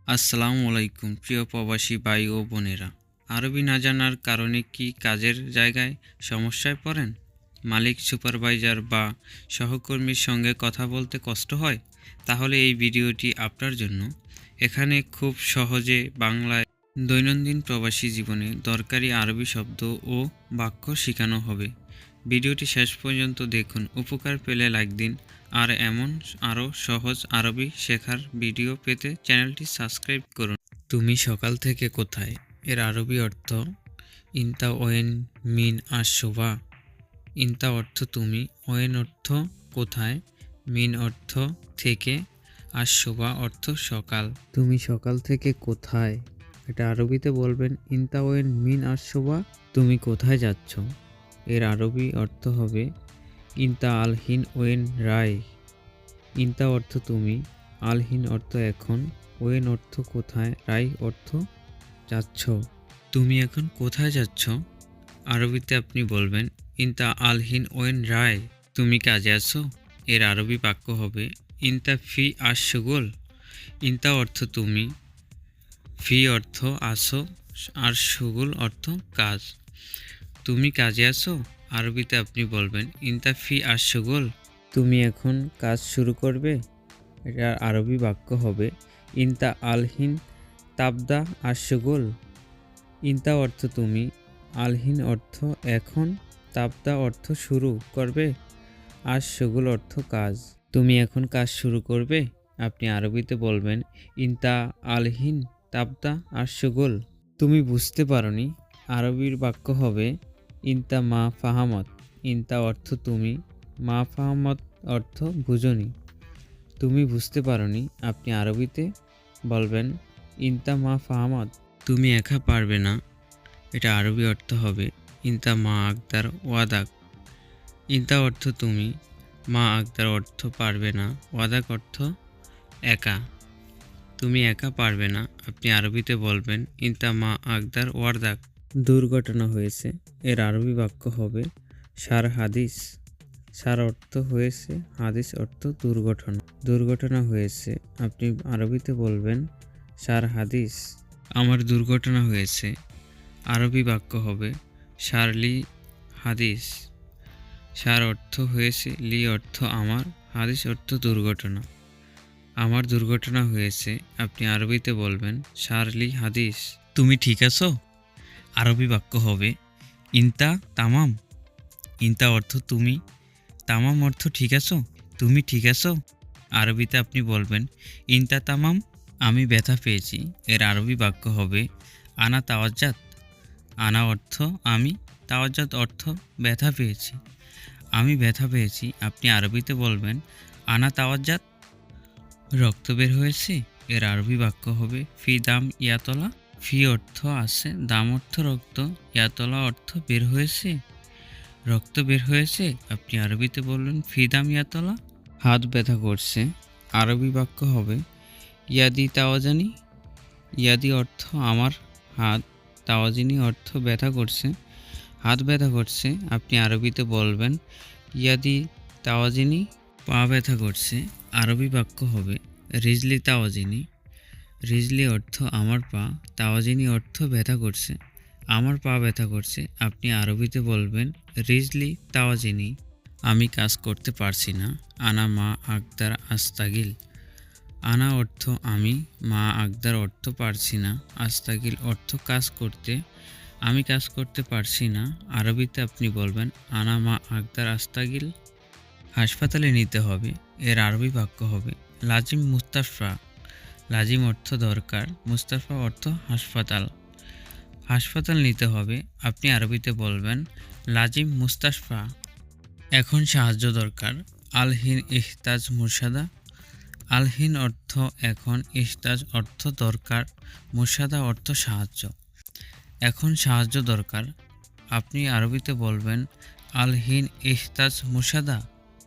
আসসালামু আলাইকুম প্রিয় প্রবাসী ভাই ও বোনেরা। আরবি না জানার কারণে কি কাজের জায়গায় সমস্যায় পড়েন? মালিক, সুপারভাইজার বা সহকর্মীর সঙ্গে কথা বলতে কষ্ট হয়? তাহলে এই ভিডিওটি আপনার জন্য। এখানে খুব সহজে বাংলায় দৈনন্দিন প্রবাসী জীবনে দরকারি আরবি শব্দ ও বাক্য শেখানো হবে। ভিডিওটি শেষ পর্যন্ত দেখুন, উপকার পেলে লাইক দিন। আর এমন আরও সহজ আরবি শেখার ভিডিও পেতে চ্যানেলটি সাবস্ক্রাইব করুন। তুমি সকাল থেকে কোথায়? এর আরবি অর্থ ইনতা ওয়েন মিন আশোভা। ইনতা অর্থ তুমি, ওয়েন অর্থ কোথায়, মিন অর্থ থেকে, আশোভা অর্থ সকাল। তুমি সকাল থেকে কোথায়, এটা আরবিতে বলবেন ইনতা ওয়েন মিন আশোভা। তুমি কোথায় যাচ্ছ? এর আরবি অর্থ হবে ইনতা আলহিন ওয়েন রায়। ইনতা অর্থ তুমি, আলহিন অর্থ এখন, ওয়েন অর্থ কোথায়, রাই অর্থ যাচ্ছ। তুমি এখন কোথায় যাচ্ছ? আরবিতে আপনি বলবেন ইনতা আলহিন ওয়েন রায়। তুমি কাজে আছো? এর আরবি বাক্য হবে ইনতা ফি আশগুল। ইনতা অর্থ তুমি, ফি অর্থ আসো, আর শুগুল অর্থ কাজ। তুমি কাজে আছো? আরবিতে আপনি বলবেন ইনতা ফি আশগুল। তুমি এখন কাজ শুরু করবে? এটার আরবি বাক্য হবে ইনতা আলহিন তাবদা আশগুল। ইনতা অর্থ তুমি, আলহিন অর্থ এখন, তাবদা অর্থ শুরু করবে, আশগুল অর্থ কাজ। তুমি এখন কাজ শুরু করবে? আপনি আরবিতে বলবেন ইনতা আলহিন তাবদা আশগুল। তুমি বুঝতে পারোনি? আরবির বাক্য হবে ইনতা মা ফাহামত। ইনতা অর্থ তুমি, মা ফাহামত অর্থ বুঝনি। তুমি বুঝতে পারোনি, আপনি আরবিতে বলবেন ইনতা মা ফাহামত। তুমি একা পারবে না, এটা আরবি অর্থ হবে ইনতা মা আকদার ওয়াদাক। ইনতা অর্থ তুমি, মা আকদার অর্থ পারবে না, ওয়াদাক অর্থ একা। তুমি একা পারবে না, আপনি আরবিতে বলবেন ইনতা মা আকদার ওয়ারদাক। দুর্ঘটনা হয়েছে, এর আরবি বাক্য হবে সার হাদিস। সার অর্থ হয়েছে, হাদিস অর্থ দুর্ঘটনা। দুর্ঘটনা হয়েছে, আপনি আরবিতে বলবেন সার হাদিস। আমার দুর্ঘটনা হয়েছে, আরবি বাক্য হবে সারলি হাদিস। সার অর্থ হয়েছে, লি অর্থ আমার, হাদিস অর্থ দুর্ঘটনা। আমার দুর্ঘটনা হয়েছে, আপনি আরবিতে বলবেন সারলি হাদিস। তুমি ঠিক আছো? আরবি বাক্য হবে ইনতা তামাম। ইনতা অর্থ তুমি, তামাম অর্থ ঠিক আছো, তুমি ঠিক আছো। আরবিতে আপনি বলবেন ইনতা তামাম। আমি ব্যথা পেয়েছি, এর আরবি বাক্য হবে আনা তাওয়াজ্জাত। আনা অর্থ আমি, তাওয়াজ্জাত অর্থ ব্যথা পেয়েছি। আমি ব্যথা পেয়েছি, আপনি আরবিতে বলবেন আনা তাওয়াজ্জাত। রক্ত বের হয়েছে, এর আরবি বাক্য হবে ফি দাম ইয়াতলা। ফি অর্থ আছে, দাম অর্থ রক্ত, ইয়াতলা অর্থ বের হয়েছে। রক্ত বের হয়েছে, আপনি আরবিতে বললেন ফি দাম ইয়াতলা। হাত ব্যথা করছে, আরবি বাক্য হবে ইয়াদি তাওয়াজানি। ইয়াদি অর্থ আমার হাত, তাওয়াজিনি অর্থ ব্যথা করছে। হাত ব্যথা করছে, আপনি আরবিতে বলবেন ইয়াদি তাওয়াজিনি। পা ব্যথা করছে, আরবি বাক্য হবে রিজলি তাওয়াজিনি। রিজলি অর্থ আমার পা, তাওয়াজিনি অর্থ ব্যথা করছে। আমার পা ব্যথা করছে, আপনি আরবিতে বলবেন রিজলি তাওয়াজিনি। আমি কাজ করতে পারছি না, আনা মা আকদার আস্তাগিল। আনা অর্থ আমি, মা আকদার অর্থ পারছি না, আস্তাগিল অর্থ কাজ করতে। আমি কাজ করতে পারছি না, আরবিতে আপনি বলবেন আনা মা আকদার আস্তাগিল। হাসপাতালে নিতে হবে, এর আরবি বাক্য হবে লাজিম মুস্তাশফা। লাজিম অর্থ দরকার, মুস্তাফা অর্থ হাসপাতাল। হাসপাতাল নিতে হবে, আপনি আরবিতে বলবেন লাজিম মুস্তাশফা। এখন সাহায্য দরকার, আলহিন ইহতাজ মুরশাদা। আলহিন অর্থ এখন, ইহতাজ অর্থ দরকার, মুরশাদা অর্থ সাহায্য। এখন সাহায্য দরকার, আপনি আরবিতে বলবেন আলহিন ইহতাজ মুরশাদা।